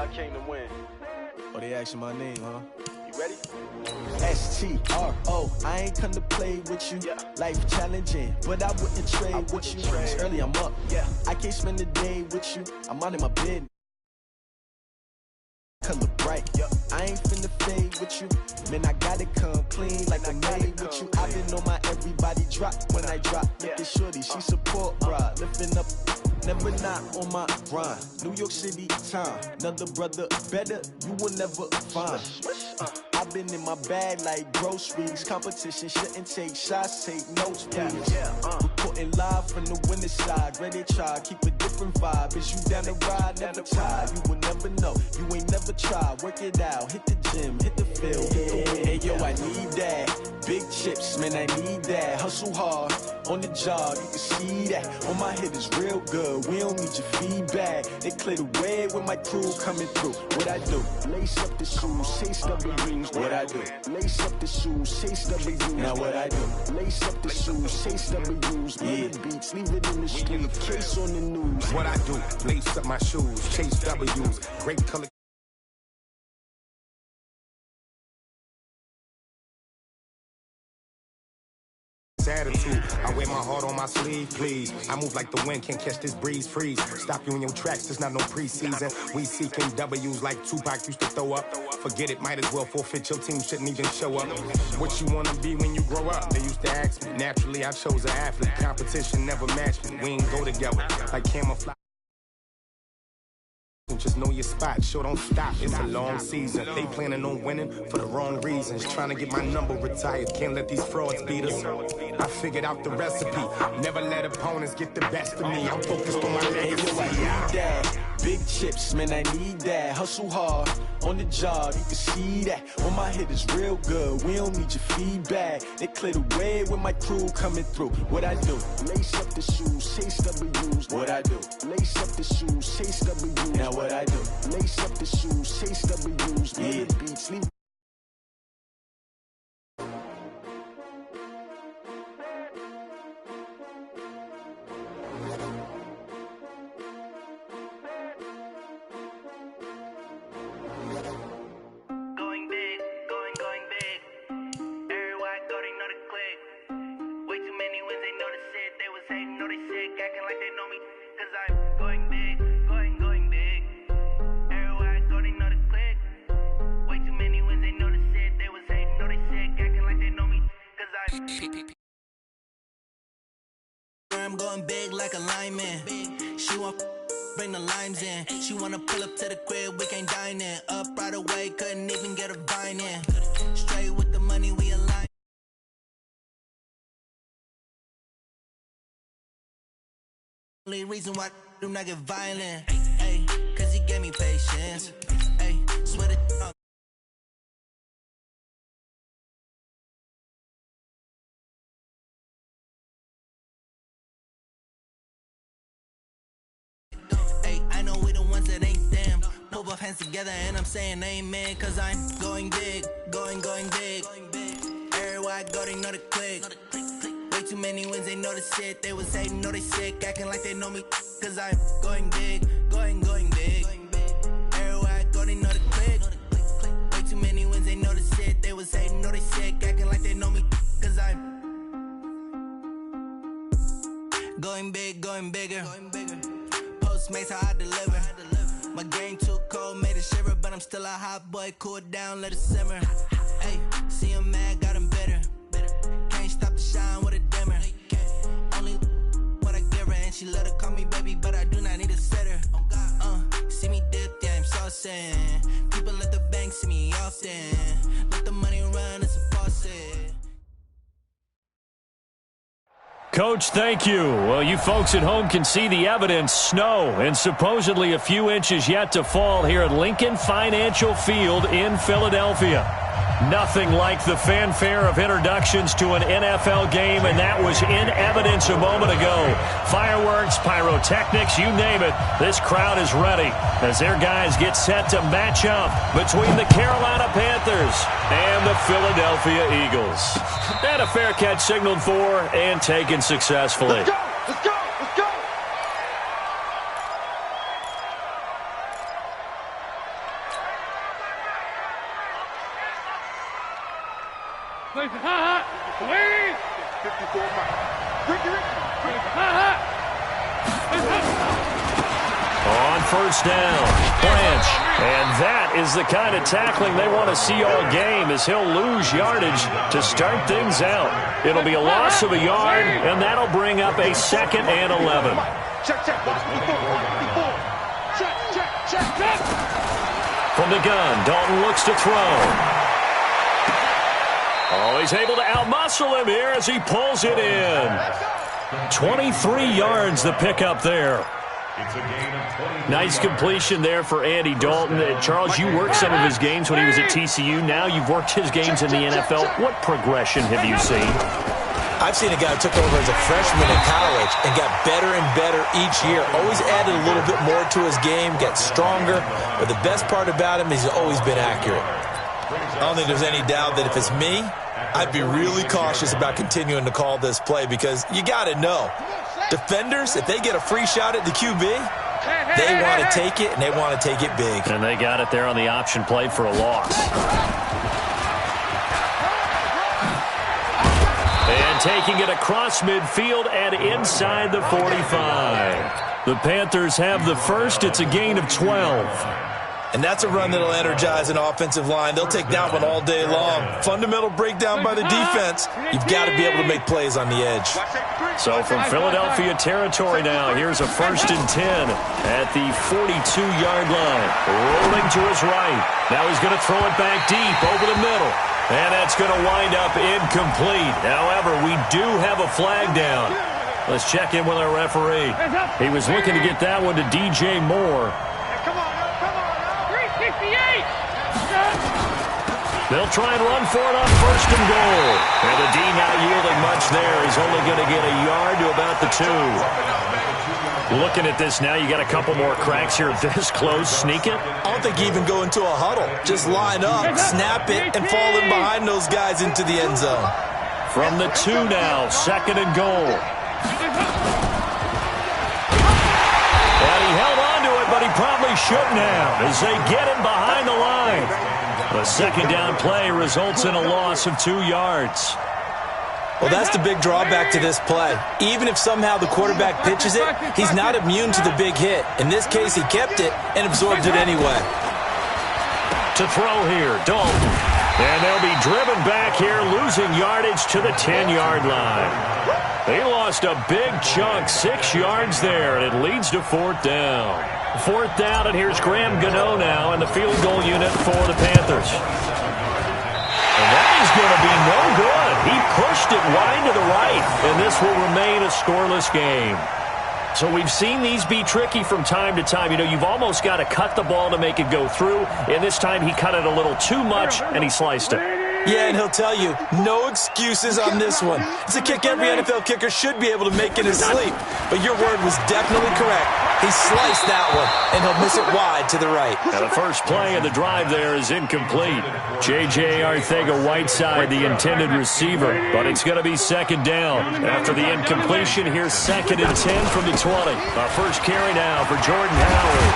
I came to win. Oh, they asking my name, huh? You ready? S-T-R-O, I ain't come to play with you. Yeah. Life challenging, but I wouldn't trade with you. It's early, I'm up. Yeah. I can't spend the day with you. I'm out in my bed. Color bright. Yep. I ain't finna fade with you. Man, I gotta come clean like I made with you. I've been on my everybody drop when I drop. Look at shorty, she support ride. Lifting up, never not on my grind. New York City time, another brother better, you will never find. I've been in my bag like groceries. Competition shouldn't take shots, take notes, please. Reporting live from the winning side. Ready to try, keep a different vibe. Is you down the ride, never tired. You will never know, you ain't never tried. Work it out, hit the gym, hit the field, hit the wind. Hey yo, I need that. Big chips, man, I need that. Hustle hard, on the job, you can see that. On my head is real good, we don't need your feedback. They clear the way with my crew coming through. What I do? Lace up the shoes, chase W's. What I do? Lace up the shoes, chase W's. Now what I do? Lace up the shoes, chase W's. Yeah, beats, leave it in the street, case on the news. What I do? Lace up my shoes, chase W's. Great color. Attitude. I wear my heart on my sleeve, please. I move like the wind, can't catch this breeze, freeze. Stop you in your tracks, there's not no preseason. We seeking W's like Tupac used to throw up. Forget it, might as well forfeit, your team shouldn't even show up. What you wanna be when you grow up? They used to ask me. Naturally, I chose an athlete. Competition never matched me. We ain't go together like camouflage. Just know your spot, show don't stop, it's a long season. They planning on winning for the wrong reasons. Trying to get my number retired, can't let these frauds beat us. I figured out the recipe, never let opponents get the best of me. I'm focused on my legacy. I need that. Big chips, man, I need that. Hustle hard, on the job, you can see that. On my head is real good, we don't need your feedback. They clear the way with my crew coming through. What I do? Lace up the shoes, chase W's. What I do? Lace up the shoes, chase W's. Now what I do? Lace up the shoes, chase W's. Yeah, beats, leave. I'm going big like a lineman. She want bring the limes in. She wanna pull up to the crib, we can't dine in. Up right away, couldn't even get a vine in. Straight with the money, we align. Only reason why I do not get violent, ay, cause he gave me patience. Ay, swear to Put both hands together and I'm saying amen. Cause I'm going big, going big. Everywhere I go, they know the click. Way too many wins, they know the shit. They was hating, know they sick, acting like they know me. Cause I'm going big, going big. Everywhere I go, they know the click. Way too many wins, they know the shit. They was hating, know they sick, acting like they know me. Cause I'm going big, going bigger. Postmates how I deliver. My game too cold, made it shiver, but I'm still a hot boy. Cool it down, let it simmer. Hey, see him mad, got him bitter. Can't stop the shine with a dimmer. Only what I give her, and she let her call me baby, but I do not need a sitter. See me dip, yeah, I'm saucing. People at the bank see me often. Let the money run, it's a faucet. Coach, thank you. Well, you folks at home can see the evidence. Snow and supposedly a few inches yet to fall here at Lincoln Financial Field in Philadelphia. Nothing like the fanfare of introductions to an NFL game, and that was in evidence a moment ago. Fireworks, pyrotechnics, you name it. This crowd is ready as their guys get set to match up between the Carolina Panthers and the Philadelphia Eagles. And a fair catch signaled for and taken successfully. Let's go! Let's go! Let's go! On first down, Branch. And that is the kind of tackling they want to see all game, as he'll lose yardage to start things out. It'll be a loss of a yard, and that'll bring up a 2nd and 11. From the gun, Dalton looks to throw. Oh, he's able to outmuscle him here as he pulls it in. 23 yards the pickup there. Nice completion there for Andy Dalton. Charles, you worked some of his games when he was at TCU. Now you've worked his games in the NFL. What progression have you seen? I've seen a guy who took over as a freshman in college and got better and better each year. Always added a little bit more to his game, got stronger. But the best part about him is he's always been accurate. I don't think there's any doubt that if it's me, I'd be really cautious about continuing to call this play, because you got to know, defenders, if they get a free shot at the QB, they want to take it, and they want to take it big. And they got it there on the option play for a loss. And taking it across midfield and inside the 45. The Panthers have the first. It's a gain of 12. And that's a run that'll energize an offensive line. They'll take that one all day long. Fundamental breakdown by the defense. You've got to be able to make plays on the edge. So from Philadelphia territory now, here's a 1st and 10 at the 42-yard line. Rolling to his right. Now he's going to throw it back deep over the middle. And that's going to wind up incomplete. However, we do have a flag down. Let's check in with our referee. He was looking to get that one to DJ Moore. They'll try and run for it on 1st and goal. And the D not yielding much there. He's only going to get a yard to about the 2. Looking at this now, you got a couple more cracks here this close. Sneak it? I don't think you even go into a huddle. Just line up, snap it, and fall in behind those guys into the end zone. From the 2 now, 2nd and goal. And he held on to it, but he probably shouldn't have, as they get him behind the line. The 2nd down play results in a loss of 2 yards. Well, that's the big drawback to this play. Even if somehow the quarterback pitches it, he's not immune to the big hit. In this case, he kept it and absorbed it anyway. To throw here, Dalton. And they'll be driven back here, losing yardage to the 10-yard line. They lost a big chunk, 6 yards there, and it leads to 4th down. 4th down, and here's Graham Gano now in the field goal unit for the Panthers. And that is going to be no good. He pushed it wide to the right, and this will remain a scoreless game. So we've seen these be tricky from time to time. You know, you've almost got to cut the ball to make it go through, and this time he cut it a little too much, and he sliced it. Yeah, and he'll tell you, no excuses on this one. It's a kick every NFL kicker should be able to make in his sleep. But your word was definitely correct. He sliced that one, and he'll miss it wide to the right. Now the first play of the drive there is incomplete. J.J. Arcega-Whiteside, the intended receiver. But it's going to be 2nd down. After the incompletion, here's 2nd and 10 from the 20. Our first carry now for Jordan Howard.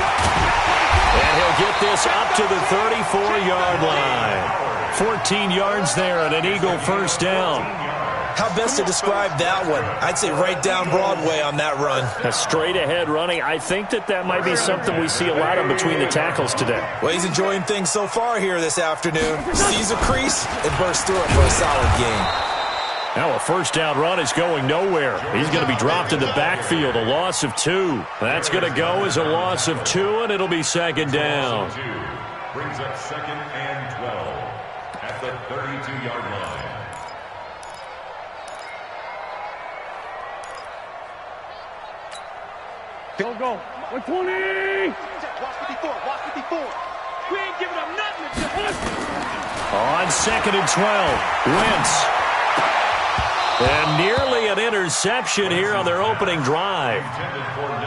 And he'll get this up to the 34-yard line. 14 yards there and an Eagle 1st down. How best to describe that one? I'd say right down Broadway on that run. A straight-ahead running. I think that might be something we see a lot of between the tackles today. Well, he's enjoying things so far here this afternoon. Sees a crease and bursts through it for a solid gain. Now a 1st down run is going nowhere. He's going to be dropped in the backfield, a loss of 2. That's going to go as a loss of 2, and it'll be 2nd down. Brings up 2nd and 12 at the 32-yard line. Go. 120. Watch 54. Watch 54. We ain't giving up nothing. On 2nd and 12, Wentz. And nearly an interception here on their opening drive.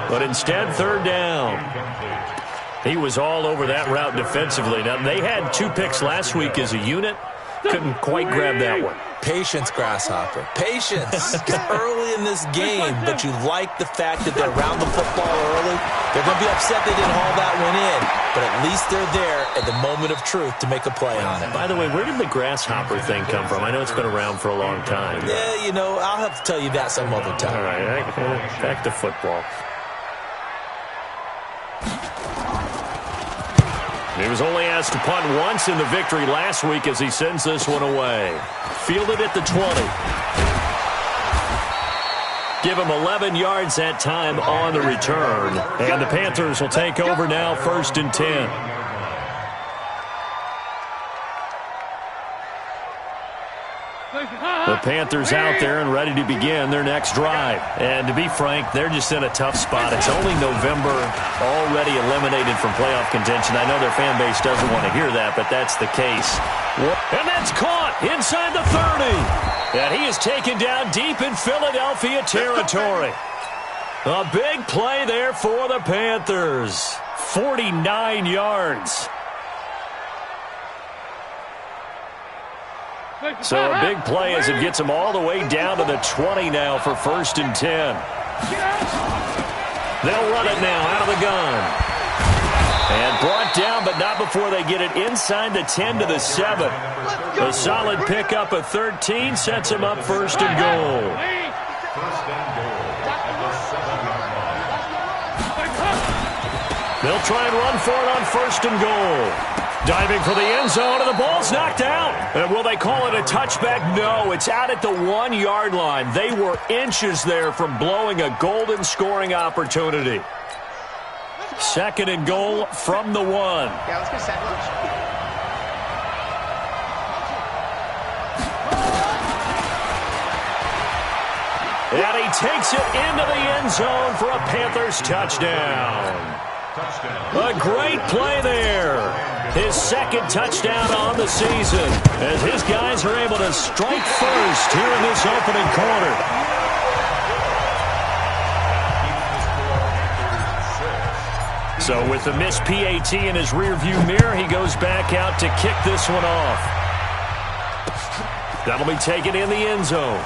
But instead, 3rd down. He was all over that route defensively. Now, they had 2 picks last week as a unit. Couldn't quite grab that one. Patience, Grasshopper. Patience. Early in this game, but you like the fact that they're around the football early. They're going to be upset they didn't haul that one in, but at least they're there at the moment of truth to make a play on it. By the way, where did the grasshopper thing come from? I know it's been around for a long time. Yeah, you know, I'll have to tell you that some other time. All right, back to football. He was only asked to punt once in the victory last week as he sends this one away. Fielded at the 20. Give him 11 yards that time on the return. And the Panthers will take over now, 1st and 10. The Panthers out there and ready to begin their next drive. And to be frank, they're just in a tough spot. It's only November, already eliminated from playoff contention. I know their fan base doesn't want to hear that, but that's the case. And that's caught inside the 30. And he is taken down deep in Philadelphia territory. A big play there for the Panthers. 49 yards. So a big play as it gets him all the way down to the 20 now for 1st and 10. They'll run it now out of the gun. And brought down, but not before they get it inside the 10 to the 7. A solid pickup of 13 sets him up 1st and goal. They'll try and run for it on 1st and goal. Diving for the end zone, and the ball's knocked out. And will they call it a touchback? No, it's out at the 1-yard line. They were inches there from blowing a golden scoring opportunity. 2nd and goal from the 1. Yeah, let's go set lunch. And he takes it into the end zone for a Panthers touchdown. A great play there. His 2nd touchdown on the season as his guys are able to strike first here in this opening quarter. So with the missed PAT in his rearview mirror, he goes back out to kick this one off. That'll be taken in the end zone.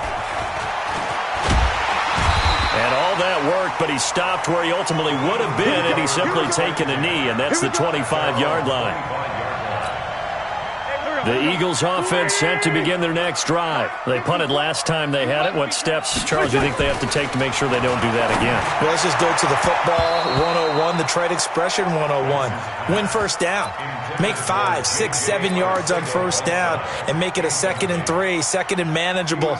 And all that worked, but he stopped where he ultimately would have been, and he's simply taken a knee, and that's the 25-yard line. The Eagles offense set to begin their next drive. They punted last time they had it. What steps, Charles, do you think they have to take to make sure they don't do that again? Well, let's just go to the football 101, the trade expression 101. Win first down. Make 5, 6, 7 yards on first down and make it a 2nd and 3, 2nd and manageable.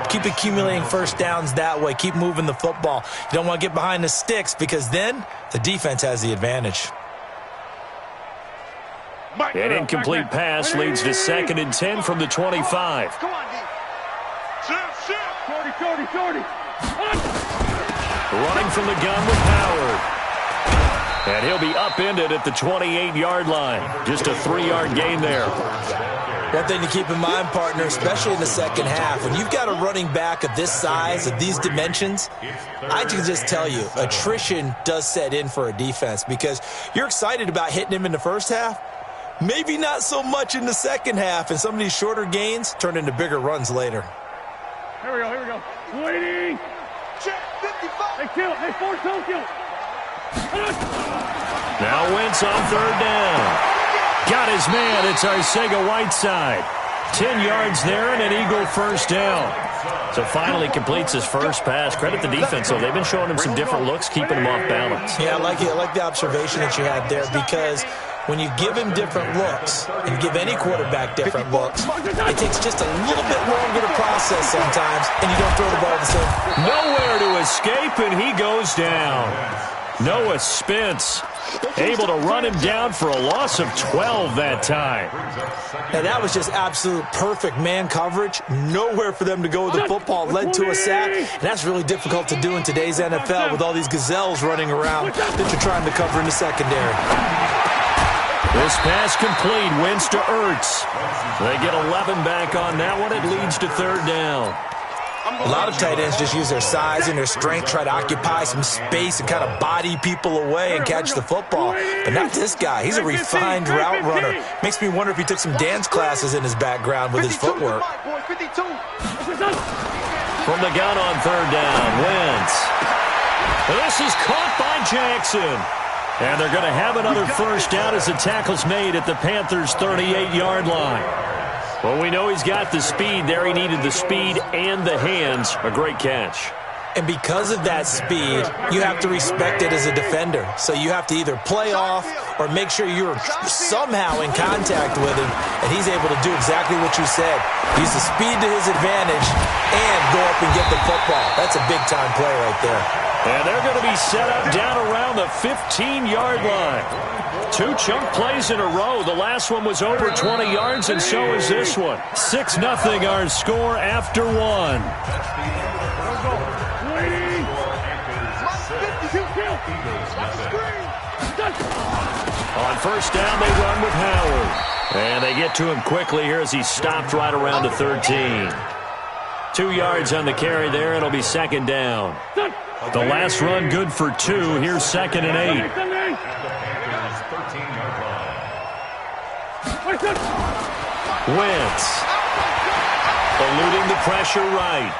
Keep accumulating first downs that way. Keep moving the football. You don't want to get behind the sticks because then the defense has the advantage. An incomplete pass leads to 2nd and 10 from the 25. Come on, D. Shorty. Running from the gun with Howard. And he'll be upended at the 28-yard line. Just a 3-yard gain there. One thing to keep in mind, partner, especially in the second half, when you've got a running back of this size, of these dimensions, I can just tell you, attrition does set in for a defense because you're excited about hitting him in the first half. Maybe not so much in the second half, and some of these shorter gains turn into bigger runs later. Here we go. 20. Check 55. Hey, kill it. Hey, force, don't kill it. Now Wentz on 3rd down. Got his man. It's Arcega-Whiteside. 10 yards there and an Eagle first down. So finally completes his first pass. Credit the defense, though. They've been showing him some different looks, keeping him off balance. Yeah, I like it. I like the observation that you had there because when you give him different looks and give any quarterback different looks, it takes just a little bit longer to process sometimes, and you don't throw the ball the same. Nowhere to escape, and he goes down. Noah Spence able to run him down for a loss of 12 that time. And that was just absolute perfect man coverage. Nowhere for them to go with the football. Led to a sack. And that's really difficult to do in today's NFL with all these gazelles running around that you're trying to cover in the secondary. This pass complete. Wins to Ertz. They get 11 back on that one. It leads to 3rd down. A lot of tight ends just use their size and their strength, try to occupy some space and kind of body people away and catch the football. But not this guy. He's a refined route runner. Makes me wonder if he took some dance classes in his background with his footwork. From the gun on 3rd down, Wentz. This is caught by Jackson. And they're going to have another first down as the tackle's made at the Panthers' 38-yard line. Well, we know he's got the speed there. He needed the speed and the hands. A great catch. And because of that speed, you have to respect it as a defender. So you have to either play off or make sure you're somehow in contact with him, and he's able to do exactly what you said. Use the speed to his advantage and go up and get the football. That's a big-time play right there. And they're going to be set up down around the 15-yard line. 2 chunk plays in a row. The last one was over 20 yards, and so is this one. 6-0 our score after 1. On first down, they run with Howard. And they get to him quickly here as he's stopped right around the 13. 2 yards on the carry there. It'll be second down. The last run good for 2. Here's 2nd and 8. Wentz. Eluding the pressure right.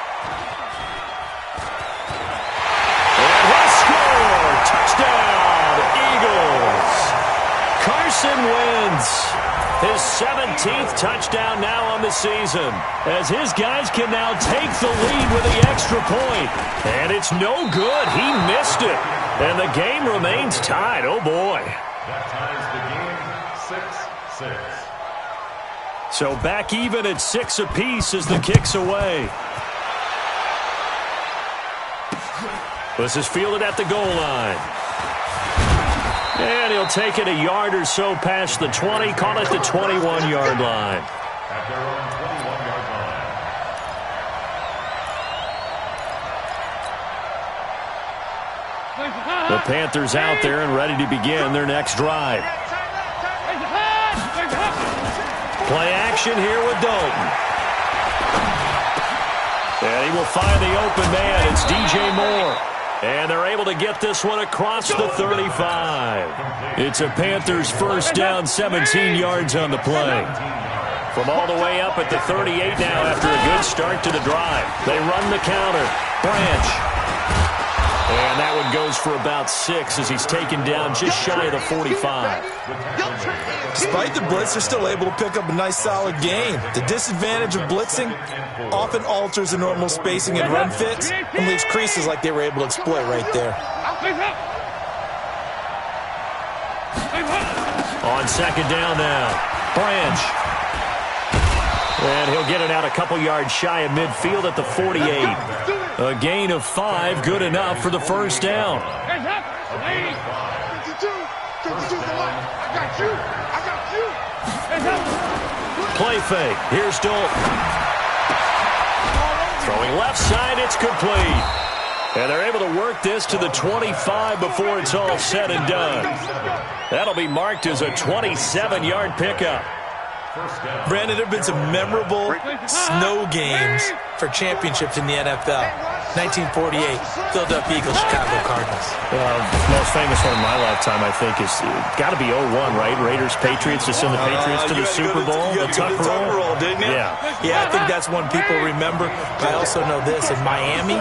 And he'll score. Touchdown, Eagles. Carson Wentz. His 17th touchdown now on the season, as his guys can now take the lead with the extra point. And it's no good. He missed it. And the game remains tied. Oh, boy. That ties the game 6-6. So back even at 6 apiece as the kick's away. This is fielded at the goal line. And he'll take it a yard or so past the 20, call it the 21-yard line. At their own 21-yard line. The Panthers out there and ready to begin their next drive. Play action here with Dalton. And he will find the open man. It's DJ Moore. And they're able to get this one across the 35. It's a Panthers first down, 17 yards on the play. From all the way up at the 38 now after a good start to the drive. They run the counter. Branch. And that one goes for about 6 as he's taken down just shy of the 45. Despite the blitz, they're still able to pick up a nice, solid gain. The disadvantage of blitzing often alters the normal spacing and run fits and leaves creases like they were able to exploit right there. On second down now, Branch. And he'll get it out a couple yards shy of midfield at the 48. A gain of 5, good enough for the first down. Play fake. Here's Dalton. Throwing left side, it's complete. And they're able to work this to the 25 before it's all said and done. That'll be marked as a 27-yard pickup. Brandon, there have been some memorable snow games for championships in the NFL. 1948, Philadelphia Eagles, Chicago Cardinals. Most famous one in my lifetime, I think, is got to be 01, right? Raiders, Patriots, to send the Patriots to the Super Bowl. The Tuck roll, didn't you? Yeah, I think that's one people remember. I also know this. In Miami,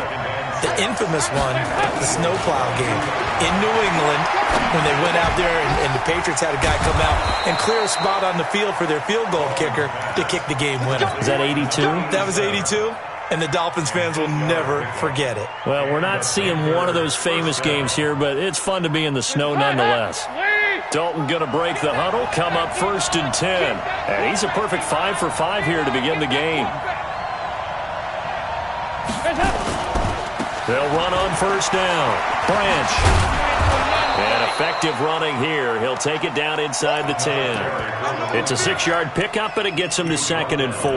the infamous one, the snowplow game in New England, when they went out there and the Patriots had a guy come out and clear a spot on the field for their field goal kicker to kick the game winner. Is that 82? That was 82, and the Dolphins fans will never forget it. Well, we're not seeing one of those famous games here, but it's fun to be in the snow nonetheless. Dalton going to break the huddle, come up 1st and 10. And he's a perfect 5 for 5 here to begin the game. They'll run on first down. Branch. And effective running here. He'll take it down inside the 10. It's a 6-yard pickup, but it gets him to 2nd and 4.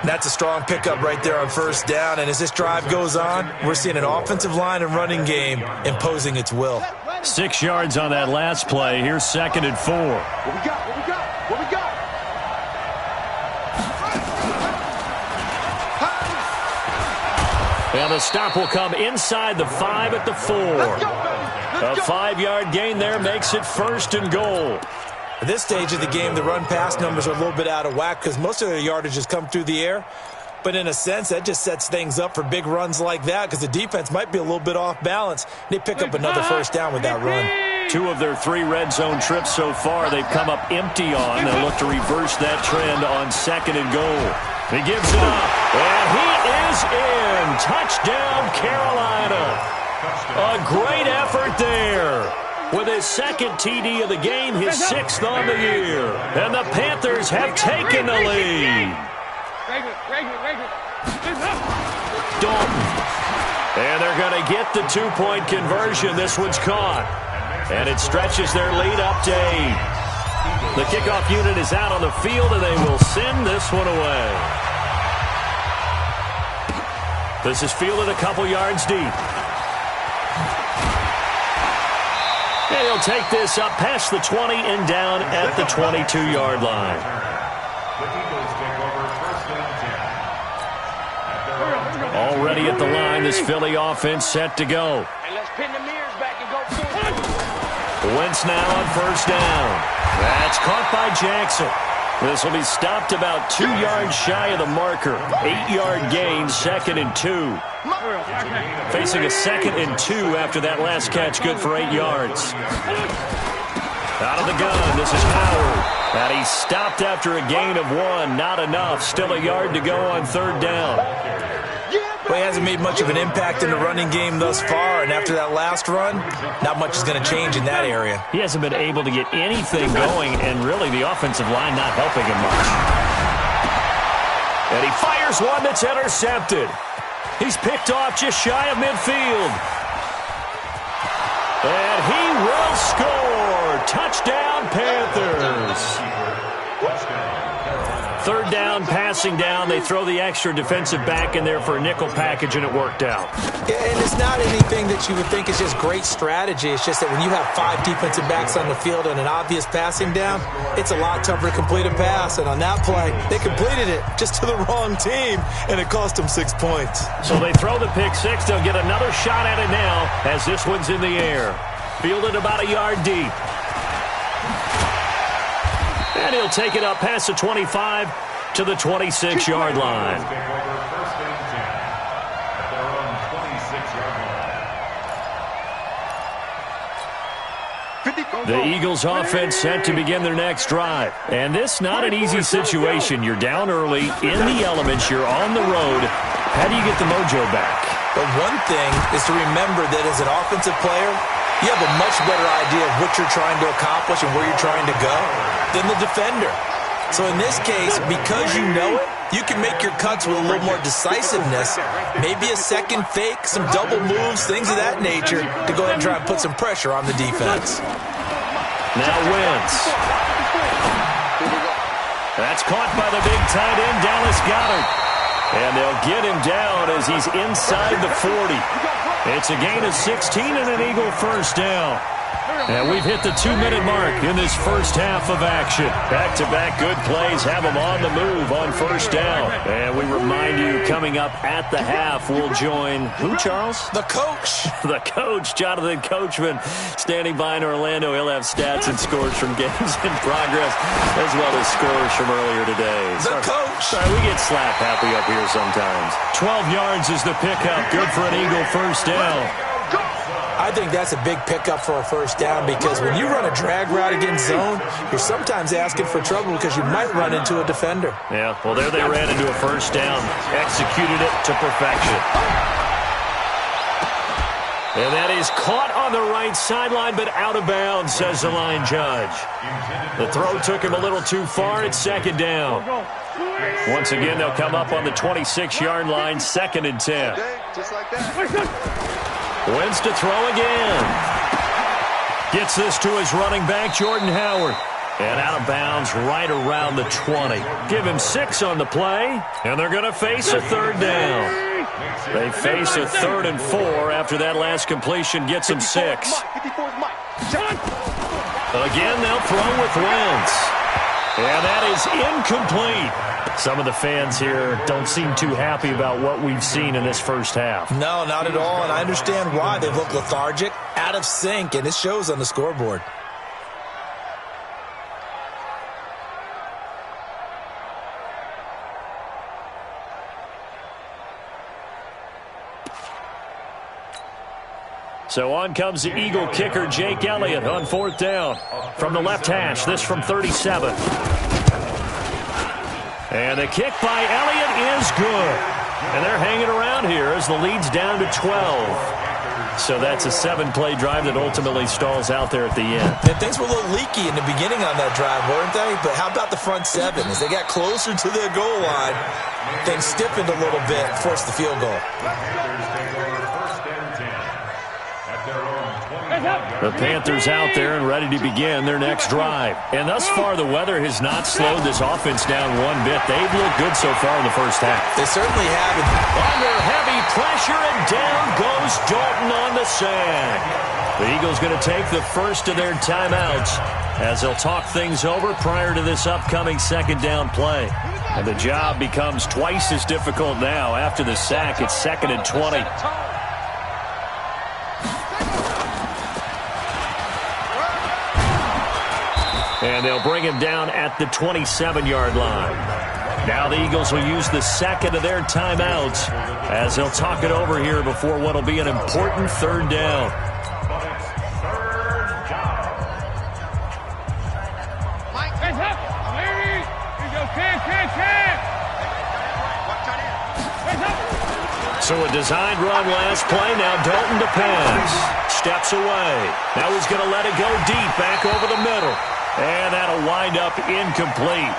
That's a strong pickup right there on first down. And as this drive goes on, we're seeing an offensive line and running game imposing its will. 6 yards on that last play. Here's 2nd and 4. What we got? What we got? What we got? And the stop will come inside the 5 at the 4. A 5-yard gain there makes it 1st and goal. At this stage of the game, the run-pass numbers are a little bit out of whack because most of their yardage has come through the air. But in a sense, that just sets things up for big runs like that because the defense might be a little bit off balance. They pick up another first down with that run. 2 of their 3 red zone trips so far they've come up empty on. They'll look to reverse that trend on 2nd and goal. He gives it up, and he is in. Touchdown, Carolina. A great effort there. With his 2nd TD of the game, his 6th on the year. And the Panthers have taken the lead. Dalton. And they're going to get the 2-point conversion. This one's caught. And it stretches their lead up to 8. The kickoff unit is out on the field, and they will send this one away. This is fielded a couple yards deep. And he'll take this up past the 20 and down at the 22-yard line. Already at the line, this Philly offense set to go. Wentz now on first down. That's caught by Jackson. This will be stopped about 2 yards shy of the marker. 8-yard gain, 2nd and 2. Facing a 2nd and 2 after that last catch, good for 8 yards. Out of the gun, this is Howard. And he stopped after a gain of 1. Not enough. Still a yard to go on 3rd down. Well, he hasn't made much of an impact in the running game thus far, and after that last run, not much is going to change in that area. He hasn't been able to get anything going, and really the offensive line not helping him much. And he fires one that's intercepted. He's picked off just shy of midfield. And he will score. Touchdown, Panthers. 3rd down, passing down. They throw the extra defensive back in there for a nickel package, and it worked out. Yeah, and it's not anything that you would think is just great strategy. It's just that when you have 5 defensive backs on the field and an obvious passing down, it's a lot tougher to complete a pass. And on that play, they completed it just to the wrong team, and it cost them 6 points. So they throw the pick 6. They'll get another shot at it now as this one's in the air. Fielded about a yard deep. And he'll take it up past the 25 to the 26-yard line. The Eagles offense set to begin their next drive. And this not an easy situation. You're down early, in the elements, you're on the road. How do you get the mojo back? But one thing is to remember that as an offensive player, you have a much better idea of what you're trying to accomplish and where you're trying to go than the defender. So in this case, because you know it, you can make your cuts with a little more decisiveness, maybe a second fake, some double moves, things of that nature, to go ahead and try and put some pressure on the defense. Now Wentz. That's caught by the big tight end, Dallas Goedert. And they'll get him down as he's inside the 40. It's a gain of 16 and an Eagle first down. And we've hit the 2-minute mark in this first half of action. Back-to-back good plays have them on the move on first down. And we remind you, coming up at the half, we'll join who, Charles? The coach. The coach, Jonathan Coachman, standing by in Orlando. He'll have stats and scores from games in progress, as well as scores from earlier today. The coach. Sorry, we get slap happy up here sometimes. 12 yards is the pickup. Good for an Eagle first down. I think that's a big pickup for a first down because when you run a drag route against zone, you're sometimes asking for trouble because you might run into a defender. Yeah, well, there they ran into a first down, executed it to perfection. And that is caught on the right sideline, but out of bounds, says the line judge. The throw took him a little too far. It's 2nd down. Once again, they'll come up on the 26-yard line, 2nd and 10. Just like that. Wentz to throw again. Gets this to his running back, Jordan Howard. And out of bounds right around the 20. Give him 6 on the play, and they're going to face a 3rd down. They face a 3rd and 4 after that last completion gets them 6. Again, they'll throw with Wentz. And that is incomplete. Some of the fans here don't seem too happy about what we've seen in this first half. No, not at all, and I understand why. They've looked lethargic, out of sync, and it shows on the scoreboard. So on comes the Eagle kicker, Jake Elliott, on 4th down. From the left hash, this from 37. And the kick by Elliott is good. And they're hanging around here as the lead's down to 12. So that's a 7-play drive that ultimately stalls out there at the end. And things were a little leaky in the beginning on that drive, weren't they? But how about the front 7? As they got closer to the goal line, things stiffened a little bit, forced the field goal. The Panthers out there and ready to begin their next drive. And thus far, the weather has not slowed this offense down one bit. They've looked good so far in the first half. They certainly have. Under heavy pressure, and down goes Dalton on the sack. The Eagles going to take the first of their timeouts as they'll talk things over prior to this upcoming 2nd down play. And the job becomes twice as difficult now. After the sack, it's 2nd and 20. And they'll bring him down at the 27-yard line. Now the Eagles will use the 2nd of their timeouts as they'll talk it over here before what will be an important 3rd down. So a designed run last play. Now Dalton to pass. Steps away. Now he's going to let it go deep back over the middle. And that'll wind up incomplete.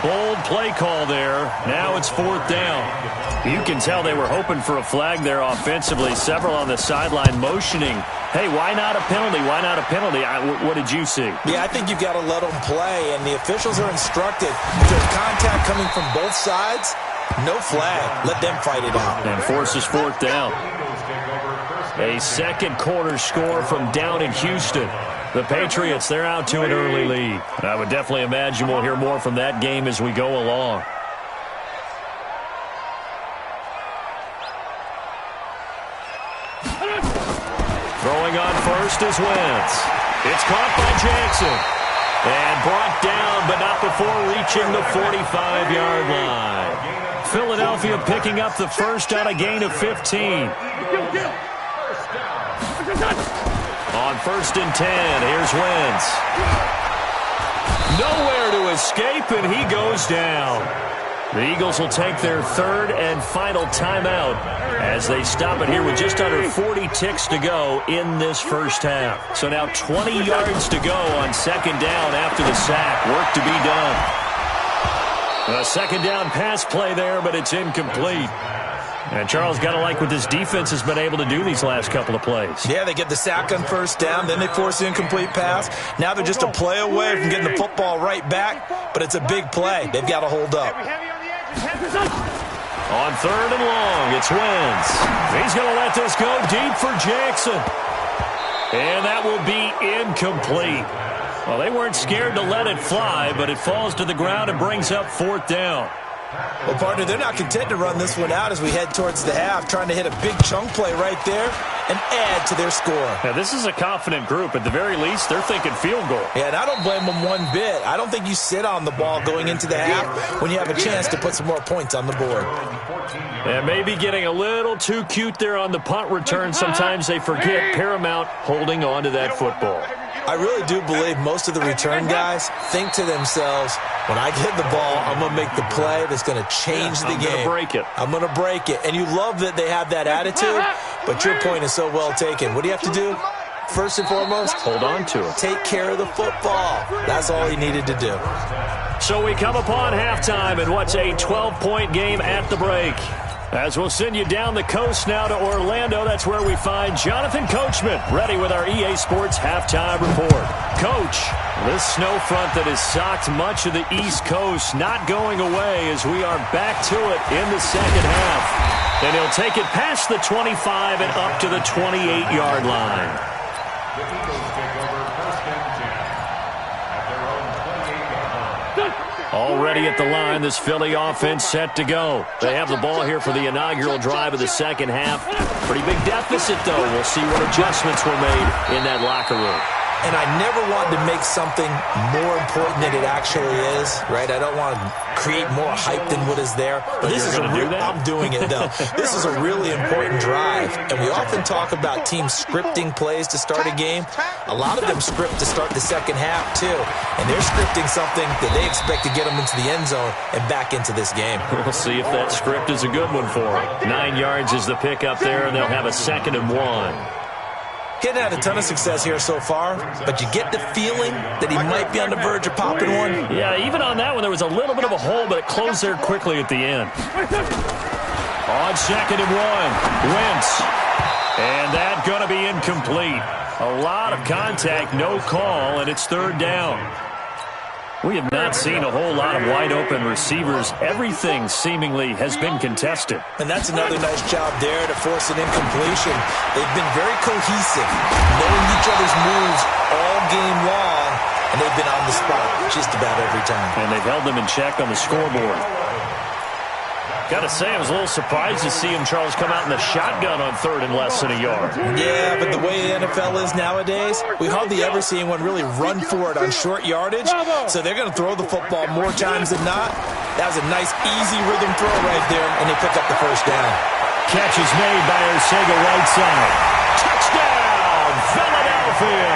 Bold play call there. Now it's 4th down. You can tell they were hoping for a flag there offensively. Several on the sideline motioning, hey, why not a penalty? Why not a penalty? What did you see? Yeah, I think you've got to let them play, and the officials are instructed. If there's contact coming from both sides, no flag. Let them fight it out. And forces 4th down. A 2nd quarter score from down in Houston. The Patriots, they're out to an early lead. I would definitely imagine we'll hear more from that game as we go along. Throwing on first is Wentz. It's caught by Jackson. And brought down, but not before reaching the 45-yard line. Philadelphia picking up the first on a gain of 15. On 1st and 10, here's Wentz. Nowhere to escape, and he goes down. The Eagles will take their 3rd and final timeout as they stop it here with just under 40 ticks to go in this first half. So now 20 yards to go on 2nd down after the sack. Work to be done. A 2nd down pass play there, but it's incomplete. And Charles, got to like what this defense has been able to do these last couple of plays. Yeah, they get the sack on 1st down, then they force the incomplete pass. Now they're just a play away from getting the football right back, but it's a big play. They've got to hold up. On 3rd and long, it's Wentz. He's going to let this go deep for Jackson. And that will be incomplete. Well, they weren't scared to let it fly, but it falls to the ground and brings up 4th down. Well, partner, they're not content to run this one out as we head towards the half, trying to hit a big chunk play right there and add to their score. Now, this is a confident group. At the very least, they're thinking field goal. Yeah, and I don't blame them one bit. I don't think you sit on the ball going into the half when you have a chance to put some more points on the board. And maybe getting a little too cute there on the punt return. Sometimes they forget paramount holding on to that football. I really do believe most of the return guys think to themselves, when I get the ball, I'm going to make the play that's going to change the game. I'm going to break it. I'm going to break it. And you love that they have that attitude, but your point is so well taken. What do you have to do? First and foremost, hold on to it. Take care of the football. That's all he needed to do. So we come upon halftime in what's a 12-point game at the break. As we'll send you down the coast now to Orlando, that's where we find Jonathan Coachman, ready with our EA Sports Halftime Report. Coach, this snow front that has socked much of the East Coast not going away as we are back to it in the second half. And he'll take it past the 25 and up to the 28-yard line. The Eagles take over 1st and 10 at their own 28-yard line. Already at the line, this Philly offense set to go. They have the ball here for the inaugural drive of the second half. Pretty big deficit, though. We'll see what adjustments were made in that locker room. and I never wanted to make something more important than it actually is, right? I don't want to create more hype than what is there. But this is I'm doing it, though. This is a really important drive, and we often talk about teams scripting plays to start a game. A lot of them script to start the second half, too, and they're scripting something that they expect to get them into the end zone and back into this game. We'll see if that script is a good one for them. 9 yards is the pickup there, and they'll have a 2nd and 1. He hadn't had a ton of success here so far, but you get the feeling that he might be on the verge of popping one. Yeah, even on that one, there was a little bit of a hole, but it closed there quickly at the end. On 2nd and 1, Wentz. And that's going to be incomplete. A lot of contact, no call, and it's 3rd down. We have not seen a whole lot of wide-open receivers. Everything seemingly has been contested. And that's another nice job there to force an incompletion. They've been very cohesive, knowing each other's moves all game long, and they've been on the spot just about every time. And they've held them in check on the scoreboard. Got to say, I was a little surprised to see him, Charles, come out in the shotgun on 3rd and less than a yard. Yeah, but the way the NFL is nowadays, we hardly ever see anyone really run for it on short yardage. So they're going to throw the football more times than not. That was a nice, easy rhythm throw right there, and they pick up the 1st down. Catch is made by Arcega-Whiteside. Touchdown, Philadelphia!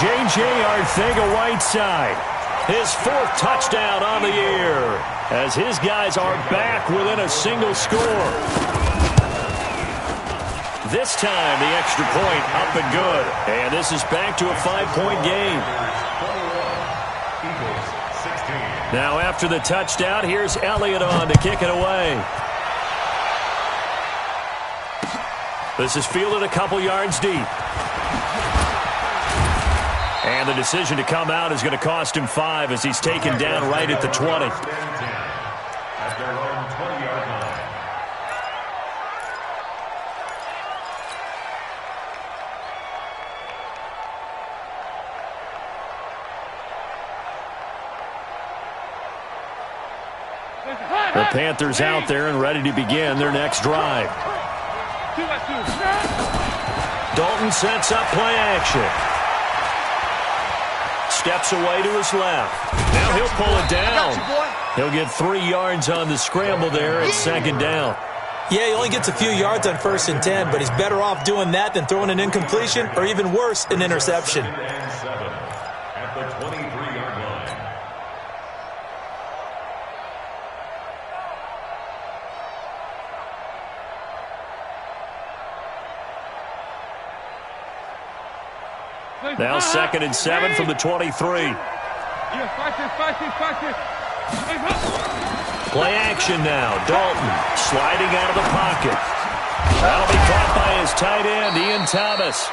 J.J. Arcega-Whiteside. His 4th touchdown on the year, as his guys are back within a single score. This time, the extra point up and good. And this is back to a 5-point game. Now, after the touchdown, here's Elliott on to kick it away. This is fielded a couple yards deep. And the decision to come out is going to cost him 5 as he's taken down right at the 20. At their own 20-yard line. The Panthers out there and ready to begin their next drive. Dalton sets up play action. Steps away to his left. Now he'll pull it down. He'll get 3 yards on the scramble there at 2nd down. Yeah, he only gets a few yards on 1st and 10, but he's better off doing that than throwing an incompletion or even worse, an interception. At the 23-yard line. Now 2nd and 7 from the 23. Play action now. Dalton sliding out of the pocket. That'll be caught by his tight end, Ian Thomas.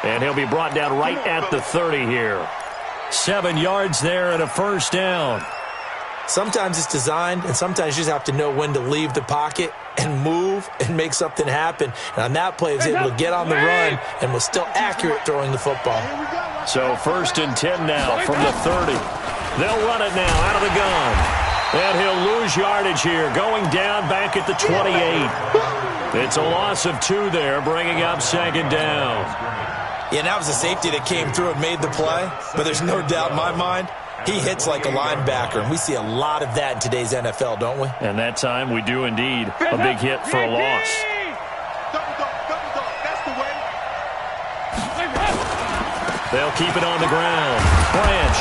And he'll be brought down right at the 30 here. 7 yards there and a 1st down. Sometimes it's designed, and sometimes you just have to know when to leave the pocket and move and make something happen. And on that play, he was able to get on the run and was still accurate throwing the football. So 1st and 10 now from the 30. They'll run it now out of the gun. And he'll lose yardage here, going down back at the 28. It's a loss of 2 there, bringing up 2nd down. Yeah, that was a safety that came through and made the play. But there's no doubt in my mind, he hits like a linebacker, and we see a lot of that in today's NFL, don't we? And that time we do indeed. A big hit for a loss. They'll keep it on the ground. Branch.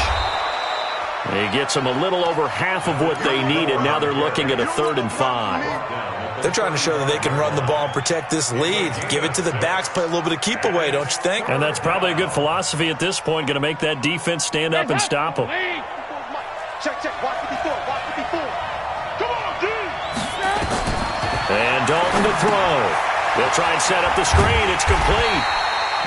He gets them a little over half of what they needed. Now they're looking at a 3rd and 5. They're trying to show that they can run the ball and protect this lead. Give it to the backs, play a little bit of keep away, don't you think? And that's probably a good philosophy at this point. Going to make that defense stand up and stop them. Check, watch 54, watch 54. Come on, dude! And Dalton to throw. They'll try and set up the screen. It's complete.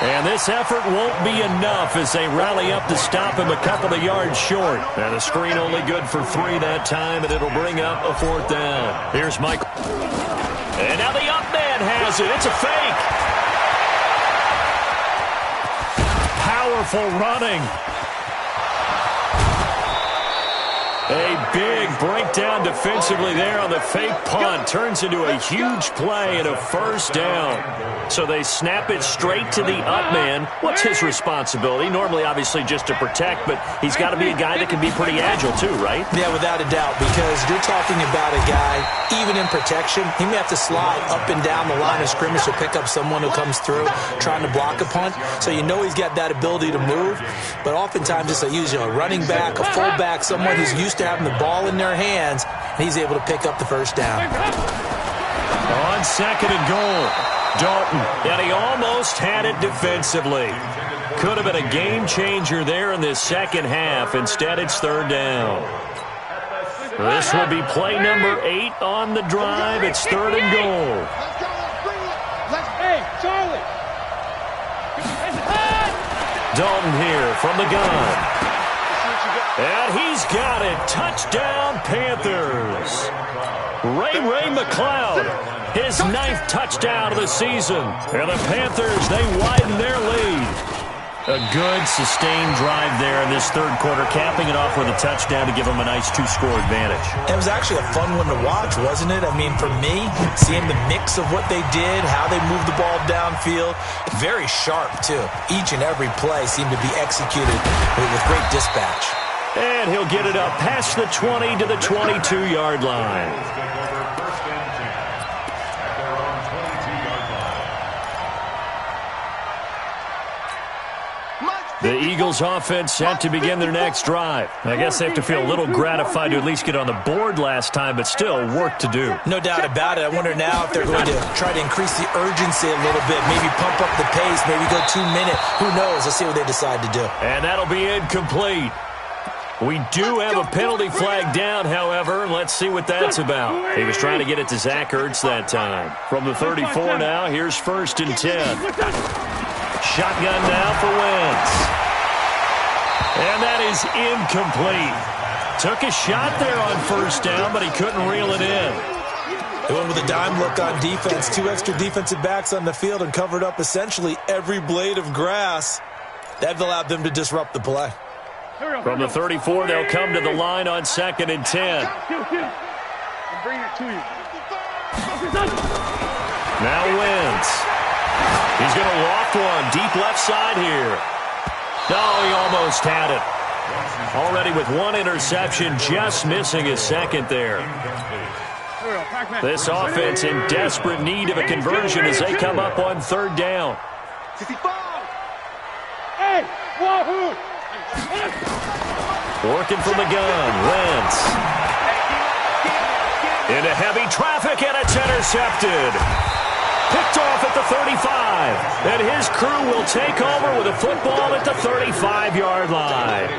And this effort won't be enough as they rally up to stop him a couple of yards short. And the screen only good for 3 that time, and it'll bring up a 4th down. Here's Michael. And now the up man has it. It's a fake. Powerful running. A big breakdown defensively there on the fake punt. Turns into a huge play and a first down. So they snap it straight to the up man. What's his responsibility? Normally, obviously, just to protect, but he's got to be a guy that can be pretty agile too, right? Yeah, without a doubt, because you're talking about a guy, even in protection, he may have to slide up and down the line of scrimmage to pick up someone who comes through trying to block a punt. So you know he's got that ability to move, but oftentimes it's a running back, a fullback, someone who's used to having the ball in their hands, and he's able to pick up the first down. On second and goal, Dalton, and he almost had it defensively. Could have been a game changer there in this second half. Instead, it's third down. This will be play number 8 on the drive. It's third and goal. Hey, Charlie. Dalton here from the gun. And he's got it. Touchdown, Panthers. Ray McLeod, his 9th touchdown of the season. And the Panthers, they widen their lead. A good, sustained drive there in this third quarter, capping it off with a touchdown to give them a nice 2-score advantage. It was actually a fun one to watch, wasn't it? I mean, for me, seeing the mix of what they did, how they moved the ball downfield, very sharp, too. Each and every play seemed to be executed with great dispatch. And he'll get it up past the 20 to the 22-yard line. The Eagles offense set to begin their next drive. I guess they have to feel a little gratified to at least get on the board last time, but still work to do. No doubt about it. I wonder now if they're going to try to increase the urgency a little bit, maybe pump up the pace, maybe go 2 minutes. Who knows? Let's see what they decide to do. And that'll be incomplete. We do have a penalty flag down, however. Let's see what that's about. He was trying to get it to Zach Ertz that time. From the 34 now, here's 1st and 10. Shotgun now for Wentz. And that is incomplete. Took a shot there on first down, but he couldn't reel it in. They went with a dime look on defense. 2 extra defensive backs on the field and covered up essentially every blade of grass. That allowed them to disrupt the play. From the 34, they'll come to the line on 2nd and 10. Now Wentz. He's going to loft one deep left side here. No, he almost had it. Already with 1 interception, just missing his 2nd there. This offense in desperate need of a conversion as they come up on 3rd down. Working from the gun, Wentz. Into heavy traffic, and it's intercepted. Picked off at the 35, and his crew will take over with a football at the 35-yard line.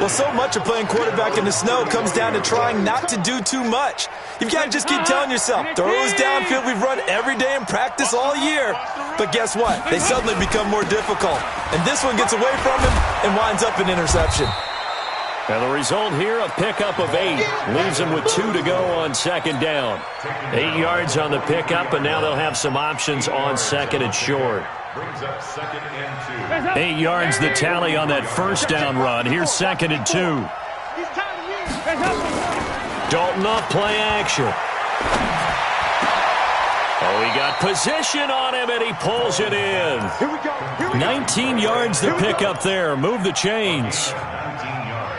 Well, so much of playing quarterback in the snow comes down to trying not to do too much. You've got to just keep telling yourself, throws downfield we've run every day in practice all year. But guess what? They suddenly become more difficult. And this one gets away from him and winds up an interception. And the result here, a pickup of 8. Leaves them with 2 to go on 2nd down. 8 yards on the pickup, and now they'll have some options on 2nd and short. 8 yards the tally on that first down run. Here's 2nd and 2. Dalton off play action. Oh, he got position on him, and he pulls it in. 19 yards the pickup there. Move the chains.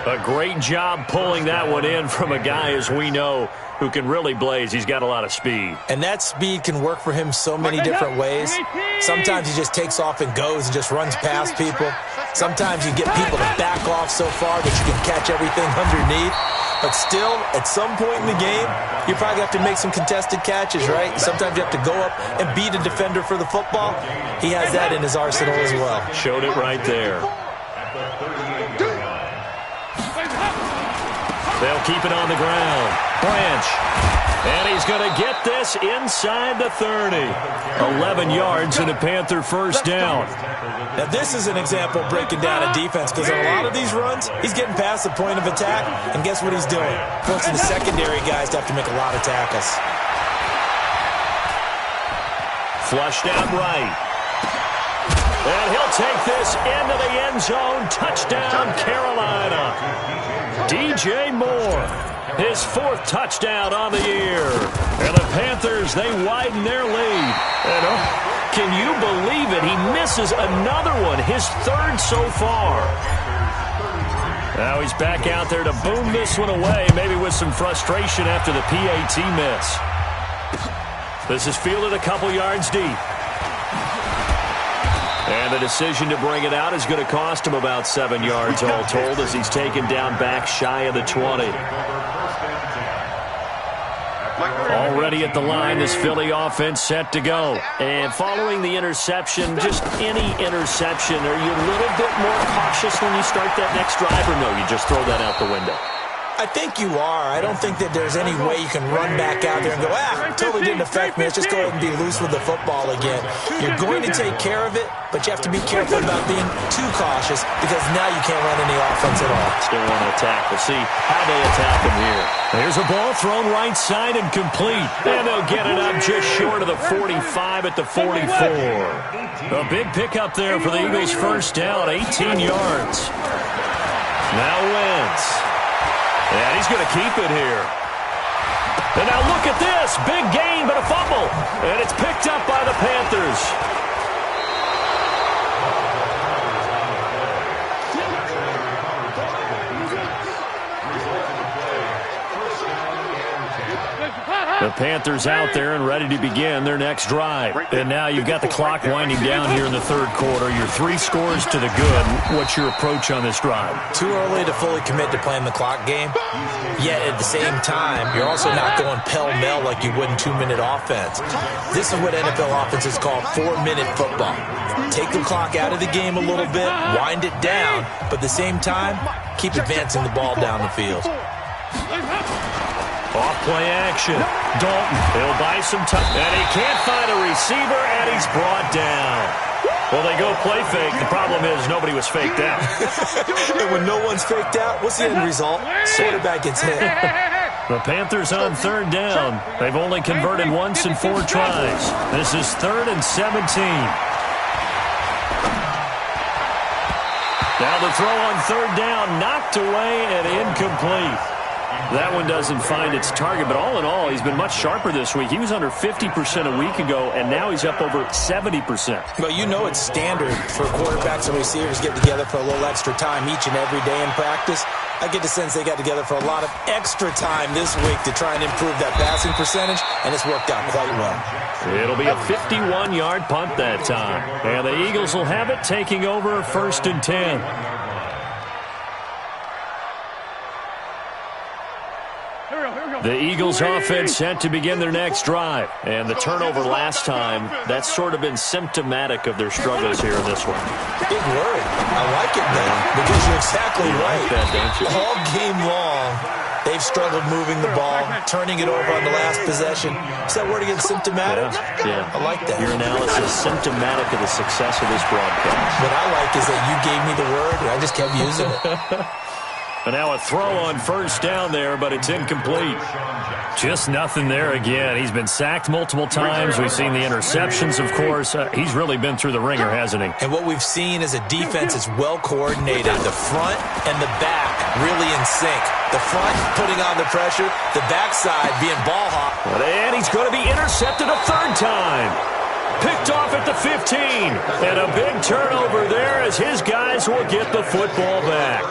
A great job pulling that one in from a guy, as we know, who can really blaze. He's got a lot of speed. And that speed can work for him so many different ways. Sometimes he just takes off and goes and just runs past people. Sometimes you get people to back off so far that you can catch everything underneath. But still, at some point in the game, you probably have to make some contested catches, right? Sometimes you have to go up and beat a defender for the football. He has that in his arsenal as well. Showed it right there. They'll keep it on the ground. Branch. And he's going to get this inside the 30. 11 yards and a Panther first down. Now, this is an example of breaking down a defense, because on a lot of these runs, he's getting past the point of attack, and guess what he's doing? Forcing the secondary guys to have to make a lot of tackles. Flushed out right. And he'll take this into the end zone. Touchdown, Carolina. DJ Moore, his 4th touchdown on the year. And the Panthers, they widen their lead. And can you believe it? He misses another one, his 3rd so far. Now he's back out there to boom this one away, maybe with some frustration after the PAT miss. This is fielded a couple yards deep. And the decision to bring it out is going to cost him about 7 yards all told as he's taken down back shy of the 20. Already at the line, this Philly offense set to go. And following the interception, just any interception, are you a little bit more cautious when you start that next drive, or no, you just throw that out the window? I think you are. I don't think that there's any way you can run back out there and go, totally didn't affect me. Let's just go ahead and be loose with the football again. You're going to take care of it, but you have to be careful about being too cautious because now you can't run any offense at all. Still want to attack. We'll see how they attack him here. There's a ball thrown right side and complete. And they'll get it up just short of the 45 at the 44. A big pickup there for the Eagles' first down, 18 yards. Now Wentz. And he's going to keep it here. And now look at this. Big gain, but a fumble. And it's picked up by the Panthers. The Panthers out there and ready to begin their next drive. And now you've got the clock winding down here in the 3rd quarter. You're 3 scores to the good. What's your approach on this drive? Too early to fully commit to playing the clock game. Yet at the same time, you're also not going pell-mell like you would in 2-minute offense. This is what NFL offenses call 4-minute football. Take the clock out of the game a little bit, wind it down, but at the same time, keep advancing the ball down the field. Off-play action. Dalton, he'll buy some time. And he can't find a receiver, and he's brought down. Well, they go play fake. The problem is nobody was faked out. And when no one's faked out, what's the end result? Quarterback gets hit. The Panthers on 3rd down. They've only converted once in 4 tries. This is 3rd and 17. Now the throw on 3rd down, knocked away and incomplete. That one doesn't find its target, but all in all, he's been much sharper this week. He was under 50% a week ago, and now he's up over 70%. Well, you know it's standard for quarterbacks and receivers get together for a little extra time each and every day in practice. I get the sense they got together for a lot of extra time this week to try and improve that passing percentage, and it's worked out quite well. It'll be a 51-yard punt that time, and the Eagles will have it taking over 1st and 10. The Eagles offense set to begin their next drive. And the turnover last time, that's sort of been symptomatic of their struggles here in this one. Big word. I like it, man, because you're exactly right. Like that, don't you? All game long, they've struggled moving the ball, turning it over on the last possession. Is that word again, symptomatic? Yeah. I like that. Your analysis, symptomatic of the success of this broadcast. What I like is that you gave me the word, and I just kept using it. And now a throw on 1st down there, but it's incomplete. Just nothing there again. He's been sacked multiple times. We've seen the interceptions, of course. He's really been through the ringer, hasn't he? And what we've seen is a defense that's well coordinated. The front and the back really in sync. The front putting on the pressure, the backside being ball hawk. And he's going to be intercepted a 3rd time. Picked off at the 15. And a big turnover there as his guys will get the football back.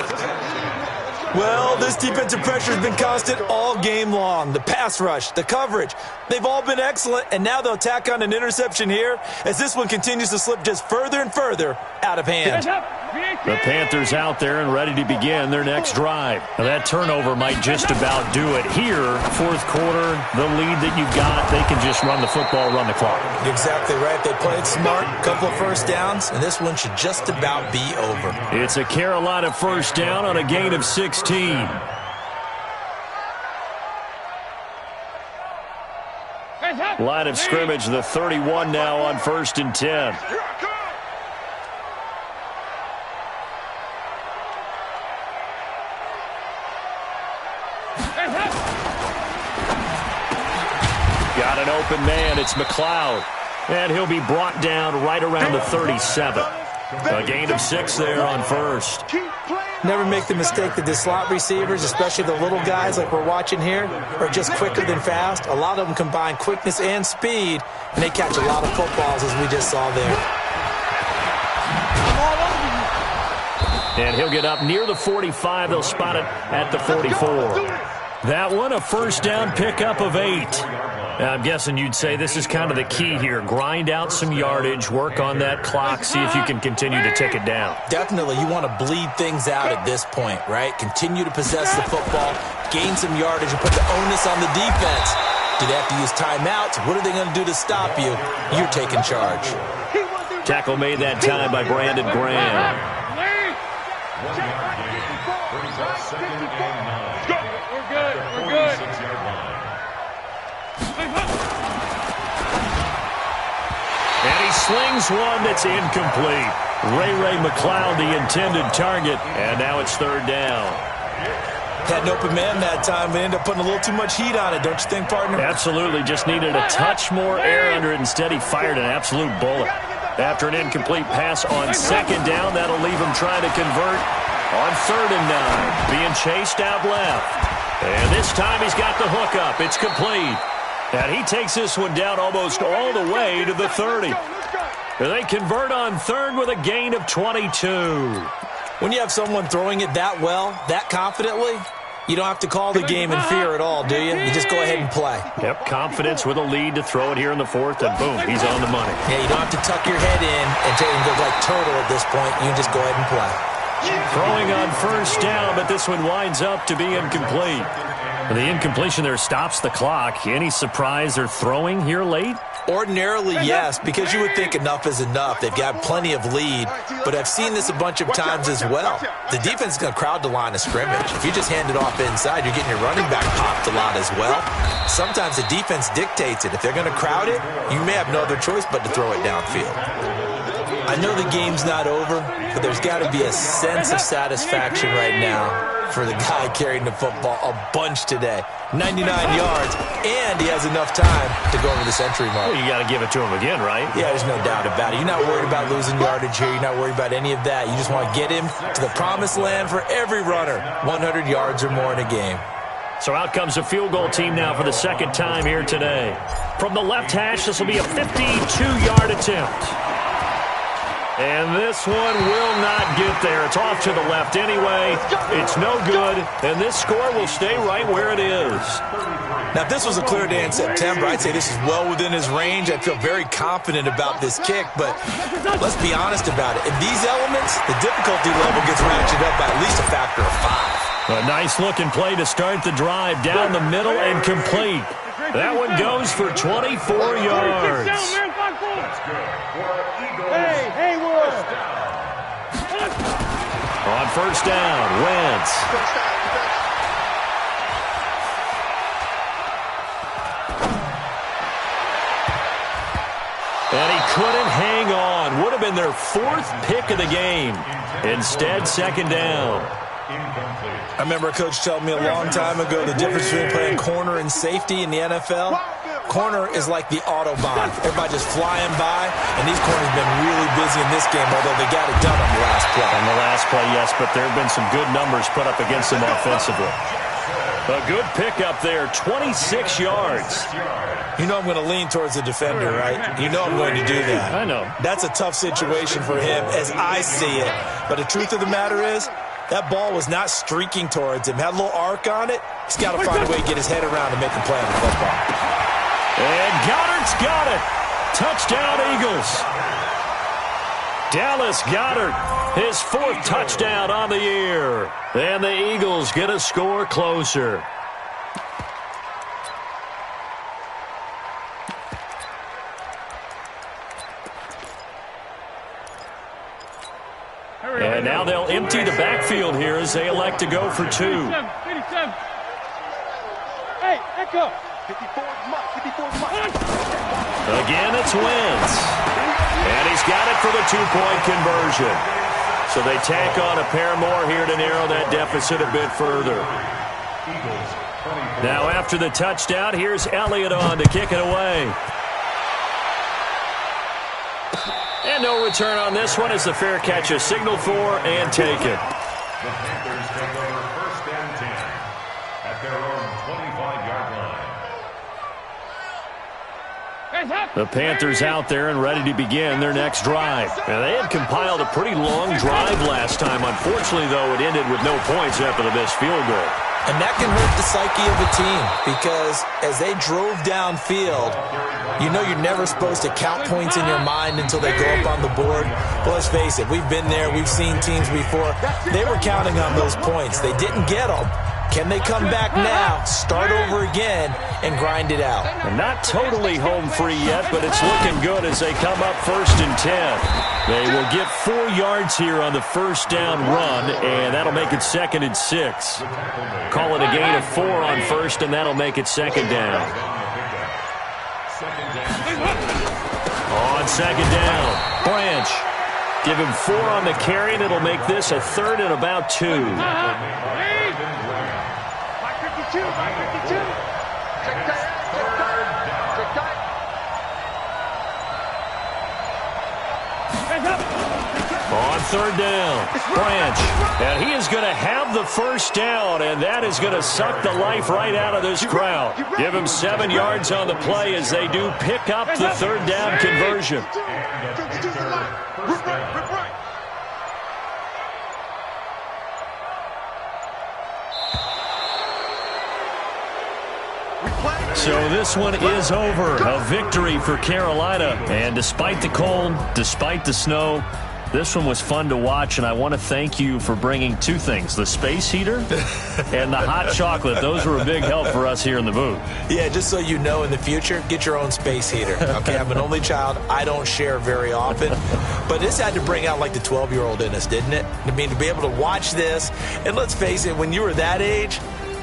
Well, this defensive pressure has been constant all game long. The pass rush, the coverage, they've all been excellent, and now they'll tack on an interception here as this one continues to slip just further and further out of hand. The Panthers out there and ready to begin their next drive. Now that turnover might just about do it here. 4th quarter, the lead that you've got, they can just run the football, run the clock. Exactly right. They played smart, couple of 1st downs, and this one should just about be over. It's a Carolina 1st down on a gain of 16. Line of scrimmage, the 31 now on 1st and 10. Got an open man. It's McLeod. And he'll be brought down right around the 37. A gain of 6 there on first. Never make the mistake that the slot receivers, especially the little guys like we're watching here, are just quicker than fast. A lot of them combine quickness and speed, and they catch a lot of footballs, as we just saw there. And he'll get up near the 45. They'll spot it at the 44. That one, a first down pickup of 8. I'm guessing you'd say this is kind of the key here. Grind out some yardage, work on that clock, see if you can continue to tick it down. Definitely, you want to bleed things out at this point, right? Continue to possess the football, gain some yardage, and put the onus on the defense. Do they have to use timeouts? What are they going to do to stop you? You're taking charge. Tackle made that time by Brandon Graham. We're good. We're good. And he slings one that's incomplete. Ray McLeod, the intended target, and now it's third down. Had an open man that time, but ended up putting a little too much heat on it, don't you think, partner? Absolutely, just needed a touch more air under it. Instead, he fired an absolute bullet. After an incomplete pass on second down, that'll leave him trying to convert on 3rd and 9. Being chased out left. And this time he's got the hook up. It's complete. And he takes this one down almost all the way to the 30. They convert on 3rd with a gain of 22. When you have someone throwing it that well, that confidently, you don't have to call the game in fear at all, do you? You just go ahead and play. Yep, confidence with a lead to throw it here in the 4th, and boom, he's on the money. Yeah, you don't have to tuck your head in and go like turtle at this point. You just go ahead and play. Throwing on first down, but this one winds up to be incomplete. The incompletion there stops the clock. Any surprise they're throwing here late? Ordinarily, yes, because you would think enough is enough. They've got plenty of lead, but I've seen this a bunch of times as well. The defense is going to crowd the line of scrimmage. If you just hand it off inside, you're getting your running back popped a lot as well. Sometimes the defense dictates it. If they're going to crowd it, you may have no other choice but to throw it downfield. I know the game's not over, but there's got to be a sense of satisfaction right now for the guy carrying the football a bunch today. 99 yards, and he has enough time to go over the century mark. Well, you got to give it to him again, right? Yeah, there's no doubt about it. You're not worried about losing yardage here. You're not worried about any of that. You just want to get him to the promised land for every runner, 100 yards or more in a game. So out comes a field goal team now for the second time here today. From the left hash, this will be a 52-yard attempt. And this one will not get there. It's off to the left anyway. It's no good, and this score will stay right where it is. Now, if this was a clear day in September, I'd say this is well within his range. I'd feel very confident about this kick, but let's be honest about it. In these elements, the difficulty level gets ratcheted up by at least a factor of 5. A nice-looking play to start the drive down the middle and complete. That one goes for 24 yards. Hey, on first down, Wentz. And he couldn't hang on. Would have been their 4th pick of the game. Instead, second down. I remember a coach telling me a long time ago the difference between playing corner and safety in the NFL. Corner is like the Autobahn. Everybody just flying by, and these corners have been really busy in this game, although they got it done on the last play. On the last play, yes, but there have been some good numbers put up against them offensively. A good pickup there, 26 yards. You know I'm going to lean towards the defender, right? You know I'm going to do that. I know. That's a tough situation for him as I see it. But the truth of the matter is, that ball was not streaking towards him. Had a little arc on it. He's got to find a way to get his head around and make a play on the football. And Goddard's got it. Touchdown, Eagles. Dallas Goedert, his 4th touchdown on the year. And the Eagles get a score closer. And now they'll empty the backfield here as they elect to go for 2. 87. Hey, echo. 54 Again, it's Wentz. And he's got it for the 2-point conversion. So they tack on a pair more here to narrow that deficit a bit further. Now after the touchdown, here's Elliott on to kick it away. And no return on this one as the fair catch is signaled for and taken. The Panthers take over 1st and 10 at their own 25-yard line. The Panthers out there and ready to begin their next drive. And they had compiled a pretty long drive last time. Unfortunately, though, it ended with no points after the missed field goal. And that can hurt the psyche of a team because as they drove downfield, you know you're never supposed to count points in your mind until they go up on the board. But let's face it, we've been there. We've seen teams before. They were counting on those points. They didn't get them. Can they come back now, start over again, and grind it out? And not totally home free yet, but it's looking good as they come up 1st and 10. They will get 4 yards here on the first down run, and that'll make it 2nd and 6. Call it a gain of 4 on first, and that'll make it 2nd down. On 2nd down, Branch. Give him 4 on the carry, and it'll make this a 3rd and about 2. 552. Check that. On 3rd down, Branch. And he is going to have the first down, and that is going to suck the life right out of this crowd. Give him 7 yards on the play as they do pick up the 3rd down conversion. So this one is over. A victory for Carolina. And despite the cold, despite the snow, this one was fun to watch, and I want to thank you for bringing 2 things, the space heater and the hot chocolate. Those were a big help for us here in the booth. Yeah, just so you know, in the future, get your own space heater. Okay, I'm an only child. I don't share very often. But this had to bring out, like, the 12-year-old in us, didn't it? I mean, to be able to watch this, and let's face it, when you were that age,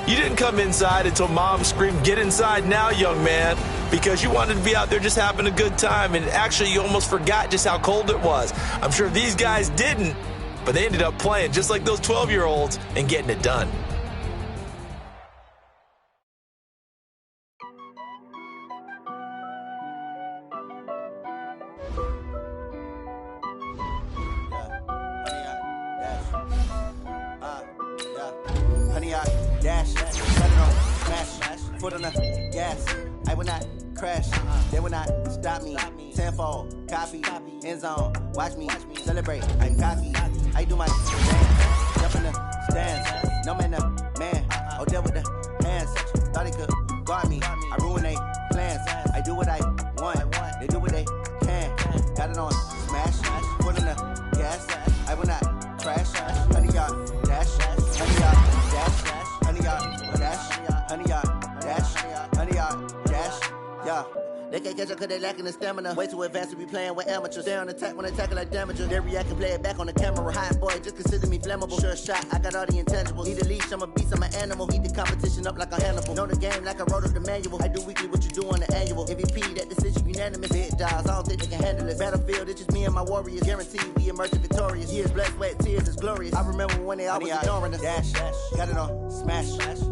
you didn't come inside until Mom screamed, "Get inside now, young man," because you wanted to be out there just having a good time, and actually you almost forgot just how cold it was. I'm sure these guys didn't, but they ended up playing just like those 12-year-olds and getting it done. Foot on the gas, I will not crash, they will not stop me. Tenfold, copy, end zone, watch me celebrate. I'm cocky, I do my dance, jump in the stands, no man, man. Oh, deal with the hands, thought he could guard me. I ruin they plans, I do what I want, they do what they can. Got it on smash, foot on the gas, I will not crash. 100-yard dash, 100-yard dash, 100-yard dash, 100-yard. Yeah. They can't catch up cause they lacking the stamina. Way too advanced to be playing with amateurs. They on attack when they tackle like damagers. They react and play it back on the camera. Hot boy, just consider me flammable. Sure shot, I got all the intangibles. Need a leash, I'm a beast, I'm an animal. Eat the competition up like a Hannibal. Know the game like I wrote up the manual. I do weekly what you do on the annual. MVP, that decision unanimous. Big dogs, I don't think they can handle it. Battlefield, it's just me and my warriors. Guaranteed we emerge victorious. Years, blood, sweat, tears, is glorious. I remember when they always ignoring us. Dash, got it on smash,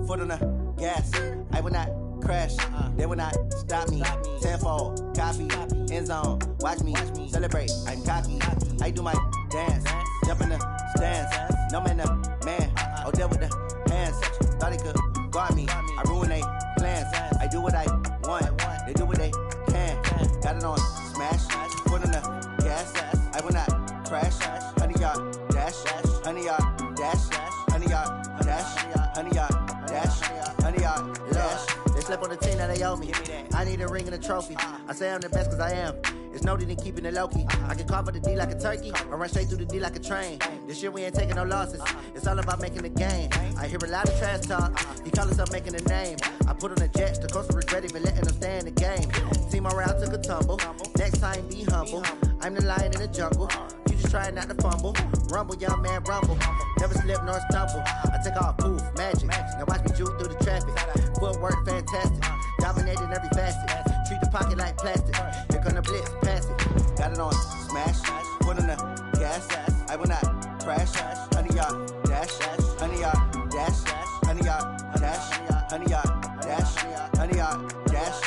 foot on the gas. I will not crash, they will not stop me. Tenfold, copy, end zone, watch me celebrate. I'm cocky, I do my dance, jump in the stands, no man, man. Oh, deal with the hands, thought he could guard me. I ruin they plans, I do what I want, they do what they can. Got it on smash, foot on the gas, I will not crash. 100-yard dash, 100-yard dash, 100-yard dash, 100-yard dash, 100-yard dash. They slept on the team that they owe me. I need a ring and a trophy. I say I'm the best cause I am. It's noted in keeping it low-key. I can carve up the D like a turkey or run straight through the D like a train. This year we ain't taking no losses. It's all about making the game. I hear a lot of trash talk. He call himself making a name. I put on the Jets. The coach regret even letting them stay in the game. Team morale took a tumble. Next time be humble. I'm the lion in the jungle. You just try not to fumble. Rumble, young man, rumble. Never slip nor stumble. I take off, poof, magic. Now watch me juke through the traffic. Footwork fantastic. Dominating every facet. Treat the pocket like plastic. Here come the blitz, pass it. Got it on smash. Foot on the gas. I will not crash. 100-yard dash. 100-yard dash. 100-yard dash. 100-yard dash. 100-yard dash.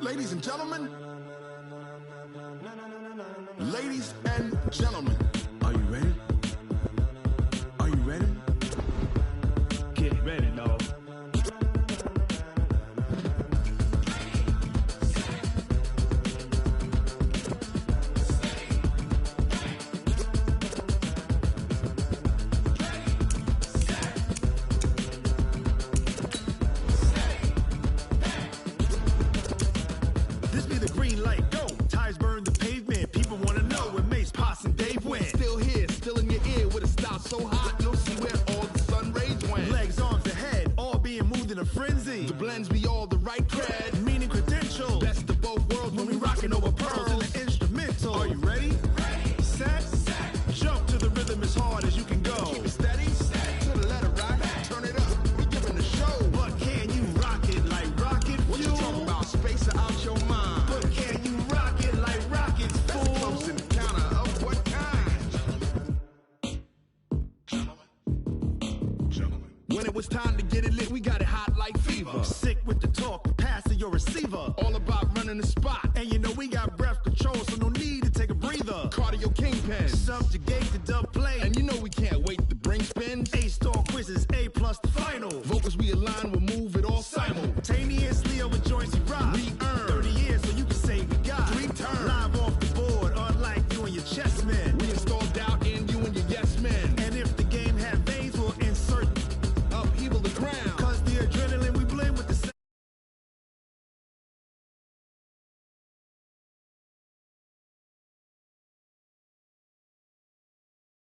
Ladies and gentlemen. Ladies and gentlemen. Are you ready? Are you ready? Get ready, dog. This be the green light, go. Tires burn the pavement. People wanna know where Mace, Potts, and Dave went. Still here, still in your ear with a style so hot, you'll see where all the sun rays went. Legs, arms, and head, all being moved in a frenzy. The blends be all the right cred. Meaning credentials. Best of both worlds when we rockin' over pearls. in the instrumental. Are you ready? Set. Jump to the rhythm as hard as you can go. Keep it steady, to the letter rock. Turn it up, we giving the show. But can you rock it like rocket fuel? What you talking about? Space or out your mind? But can you rock it like rockets, That's fool? close in the counter of what kind? Gentlemen. When it was time to get it lit, we got it hot like fever. Sick with the talk, passing your receiver. All about running the spot. And you know we got breath control, so no need to take a breather. Cardio kingpin. Subjugate the dub